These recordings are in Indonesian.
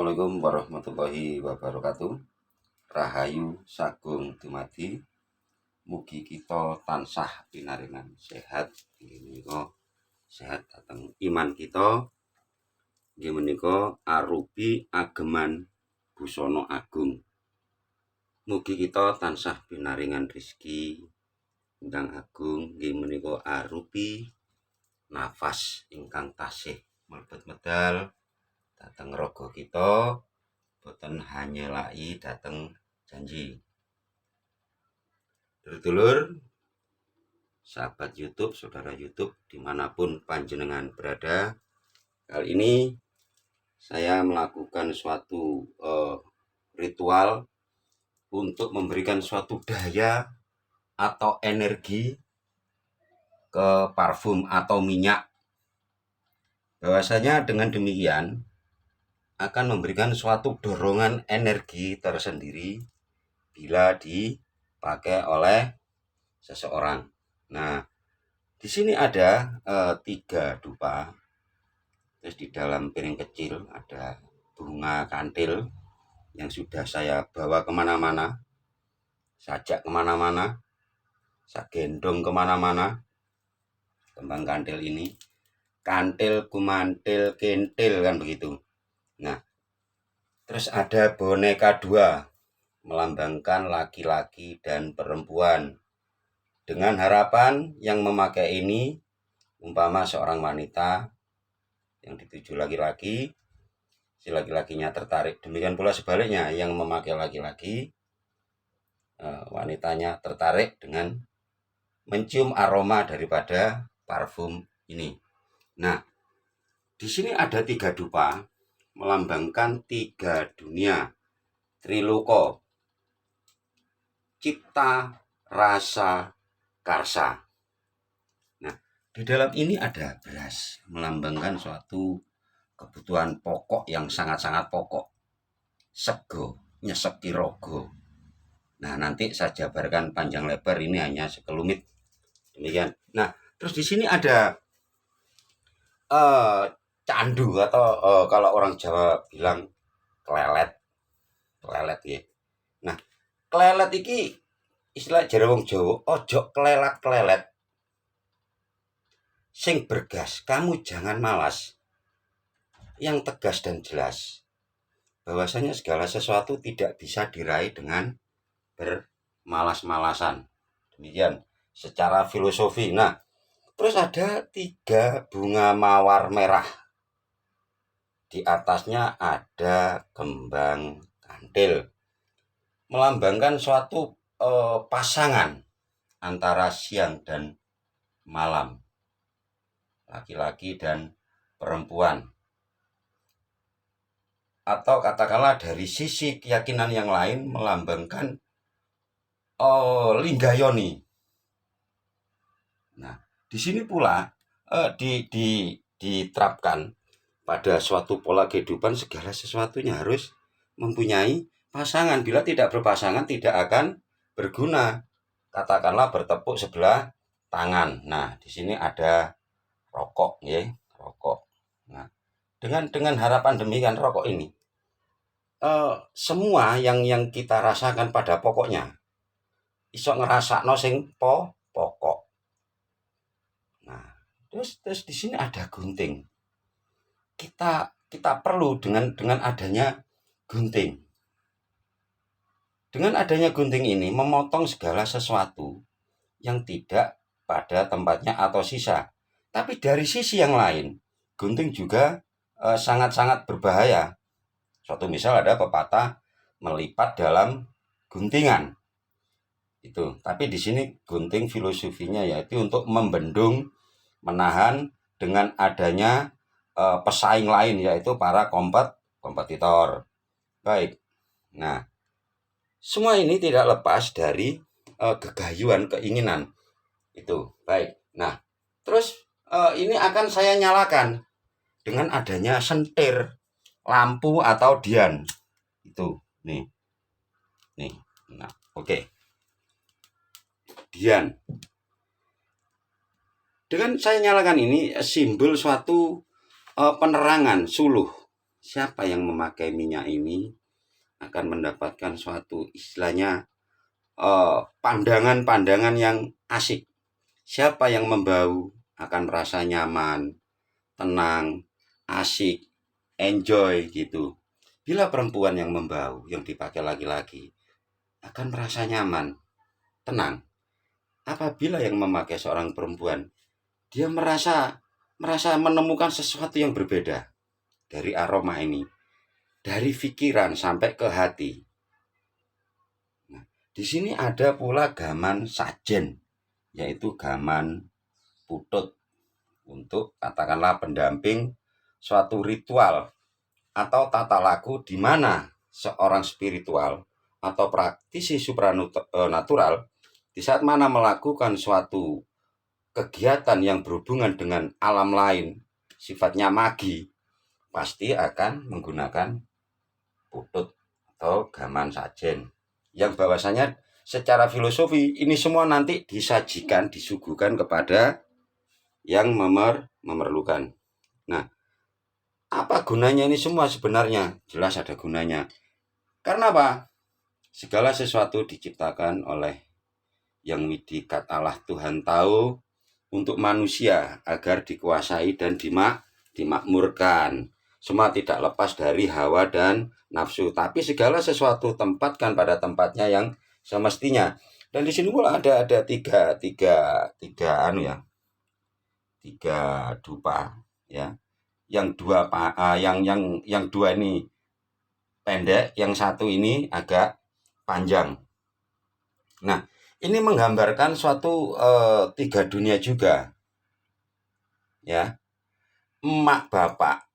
Assalamualaikum warahmatullahi wabarakatuh. Rahayu sagung dumadi. Mugi kita tansah pinaringan sehat. Inggih menika sehat dhateng iman kita. Inggih menika arupi ageman busana agung. Mugi kita tansah pinaringan rezeki ingkang agung. Inggih menika arupi nafas ingkang tasih mlebet medal dateng raga kita, boten hanyelaki dateng janji. Dulur-dulur, sahabat YouTube, saudara YouTube, dimanapun panjenengan berada, kali ini saya melakukan suatu ritual untuk memberikan suatu daya atau energi ke parfum atau minyak. Bahwasanya dengan demikian akan memberikan suatu dorongan energi tersendiri bila dipakai oleh seseorang. Nah, di sini ada 3 dupa. Terus di dalam piring kecil ada bunga kantil yang sudah saya bawa kemana-mana, sajak kemana-mana, saya gendong kemana-mana. Kembang kantil ini, kantil kumantil kentil kan begitu. Nah, terus ada boneka 2 melambangkan laki-laki dan perempuan. Dengan harapan yang memakai ini umpama seorang wanita yang dituju laki-laki, si laki-lakinya tertarik. Demikian pula sebaliknya yang memakai laki-laki, wanitanya tertarik dengan mencium aroma daripada parfum ini. Nah, di sini ada 3 dupa melambangkan 3 dunia, triloka, cipta, rasa, karsa. Nah, di dalam ini ada beras, melambangkan suatu kebutuhan pokok yang sangat-sangat pokok. Sego, nyeseki rogo. Nah, nanti saya jabarkan panjang lebar, ini hanya sekelumit. Demikian. Nah, terus di sini ada candu atau kalau orang Jawa bilang klelet ya. Nah, klelet iki istilah jare wong Jawa, ojo klelet-klelet. Sing bergas, kamu jangan malas. Yang tegas dan jelas. Bahwasanya segala sesuatu tidak bisa diraih dengan bermalas-malasan. Demikian secara filosofi. Nah, terus ada 3 bunga mawar merah. Di atasnya ada kembang kantil. Melambangkan suatu pasangan antara siang dan malam. Laki-laki dan perempuan. Atau katakanlah dari sisi keyakinan yang lain melambangkan linggayoni. Nah, di sini pula diterapkan pada suatu pola kehidupan segala sesuatunya harus mempunyai pasangan. Bila tidak berpasangan tidak akan berguna. Katakanlah bertepuk sebelah tangan. Nah, di sini ada rokok ya, rokok. Nah, dengan harapan demikian rokok ini semua yang kita rasakan pada pokoknya iso ngerasakno sing pokok. Nah, terus di sini ada gunting. Kita perlu dengan adanya gunting. Dengan adanya gunting ini memotong segala sesuatu yang tidak pada tempatnya atau sisa. Tapi dari sisi yang lain, gunting juga sangat-sangat berbahaya. Suatu misal ada pepatah melipat dalam guntingan. Itu. Tapi di sini gunting filosofinya yaitu untuk membendung, menahan dengan adanya pesaing lain yaitu para kompetitor. Baik. Nah, semua ini tidak lepas dari kegayuhan, keinginan. Itu. Baik. Nah, terus ini akan saya nyalakan dengan adanya sentir, lampu atau dian. Itu. Nih. Nah, oke. Dian. Dengan saya nyalakan ini simbol suatu penerangan suluh. siapa yang memakai minyak ini akan mendapatkan suatu istilahnya pandangan-pandangan yang asik. Siapa yang membau akan merasa nyaman, tenang, asik, enjoy gitu. Bila perempuan yang membau, yang dipakai laki-laki, akan merasa nyaman, tenang. Apabila yang memakai seorang perempuan, dia merasa menemukan sesuatu yang berbeda dari aroma ini, dari pikiran sampai ke hati. Nah, di sini ada pula gaman sajen, yaitu gaman putut untuk katakanlah pendamping suatu ritual atau tata laku di mana seorang spiritual atau praktisi supranatural di saat mana melakukan suatu kegiatan yang berhubungan dengan alam lain, sifatnya magi, pasti akan menggunakan putut atau gaman sajen. Yang bahwasanya secara filosofi ini semua nanti disajikan, disuguhkan kepada yang memerlukan. Nah, apa gunanya ini semua sebenarnya? Jelas ada gunanya. Karena apa? Segala sesuatu diciptakan oleh yang midikat Allah Tuhan tahu untuk manusia agar dikuasai dan dimakmurkan. Semua tidak lepas dari hawa dan nafsu, tapi segala sesuatu tempatkan pada tempatnya yang semestinya. Dan di sini pula ada tiga dupa ya. Yang dua ini pendek, yang satu ini agak panjang. Nah, ini menggambarkan suatu tiga dunia juga, ya. Emak bapak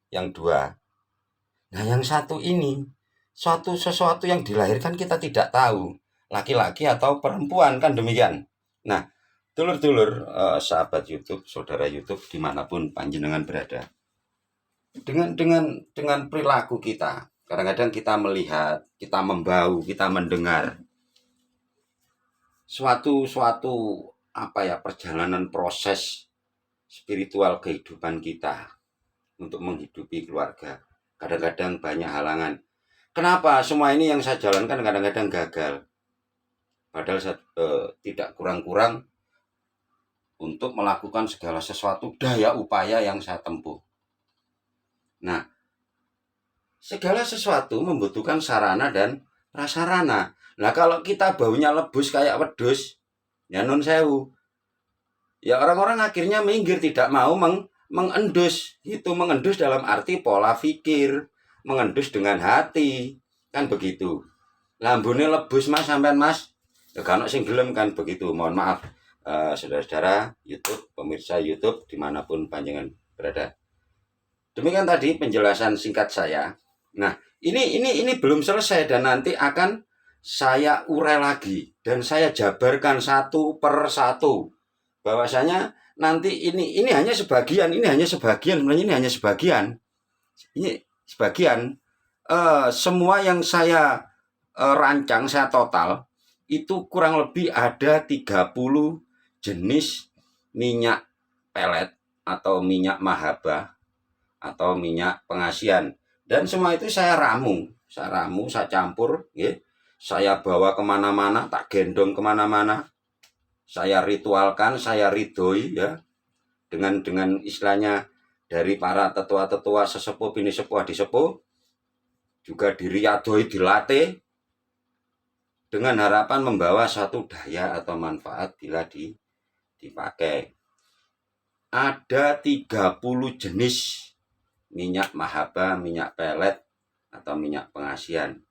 yang dua. Nah, yang satu ini sesuatu yang dilahirkan kita tidak tahu, laki-laki atau perempuan, kan demikian. Nah, dulur-dulur, sahabat YouTube, saudara YouTube dimanapun panjenengan berada, dengan perilaku kita, kadang-kadang kita melihat, kita membau, kita mendengar suatu perjalanan proses spiritual kehidupan kita untuk menghidupi keluarga. Kadang-kadang banyak halangan. Kenapa semua ini yang saya jalankan kadang-kadang gagal? Padahal saya tidak kurang-kurang untuk melakukan segala sesuatu daya upaya yang saya tempuh. Nah, segala sesuatu membutuhkan sarana dan prasarana. Nah, kalau kita baunya lebus kayak wedus, ya nun sewu, ya orang-orang akhirnya minggir, tidak mau mengendus. Itu mengendus dalam arti pola pikir, mengendus dengan hati, kan begitu. Lambune lebus mas sampean mas, ya kan sing gelem kan begitu. Mohon maaf saudara-saudara YouTube, pemirsa YouTube dimanapun panjenengan berada. Demikian tadi penjelasan singkat saya. Nah, ini belum selesai dan nanti akan saya urai lagi dan saya jabarkan satu per satu. Bahwasanya nanti ini hanya sebagian, sebenarnya ini hanya sebagian. Ini sebagian semua yang saya rancang, saya total itu kurang lebih ada 30 jenis minyak pelet atau minyak mahaba atau minyak pengasian, dan semua itu saya ramu, saya campur, ya. Saya bawa kemana-mana, tak gendong kemana-mana, saya ritualkan, saya ridhoi, ya, dengan istilahnya dari para tetua-tetua sesepuh, bini sepuh, adi sepuh, juga diriadoi, dilatih dengan harapan membawa suatu daya atau manfaat bila dipakai. Ada 30 jenis minyak mahaba, minyak pelet, atau minyak pengasian.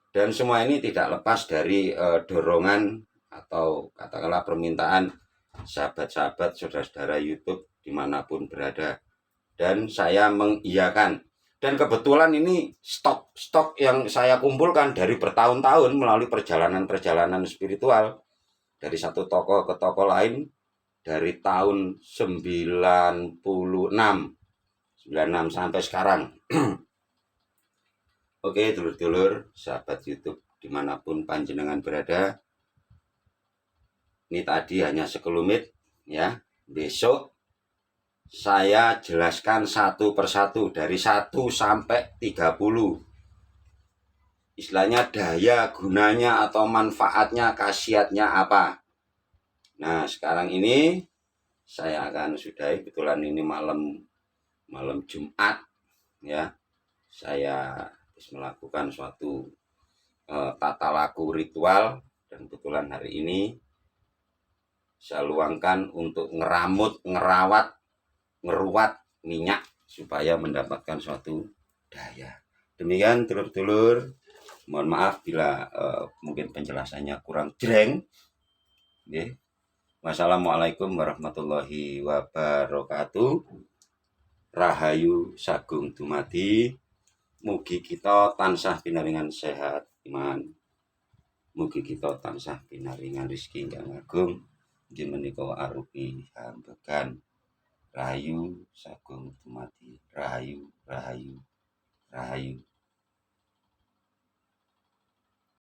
Dan semua ini tidak lepas dari dorongan atau katakanlah permintaan sahabat-sahabat, saudara-saudara YouTube dimanapun berada. Dan saya mengiyakan. Dan kebetulan ini stok yang saya kumpulkan dari bertahun-tahun melalui perjalanan spiritual. Dari satu toko ke toko lain, dari tahun 96 sampai sekarang. Oke, dulur-dulur, sahabat YouTube dimanapun panjenengan berada, ini tadi hanya sekelumit, ya. Besok saya jelaskan satu persatu dari 1 sampai 30. Istilahnya daya gunanya atau manfaatnya, khasiatnya apa. Nah, sekarang ini saya akan sudahi, kebetulan ini malam Jumat ya. Saya harus melakukan suatu tata laku ritual, dan kebetulan hari ini saya luangkan untuk ngeruat minyak supaya mendapatkan suatu daya. Demikian dulur-dulur, mohon maaf bila mungkin penjelasannya kurang jreng. Okay. Wassalamualaikum warahmatullahi wabarakatuh. Rahayu sagung dumadi. Mugi kita tansah pinaringan sehat iman. Mugi kita tansah pinaringan rezeki ingkang agung. Inggih menika arupi hambegan. Rahayu sagung dumadi. Rahayu, rahayu, rahayu.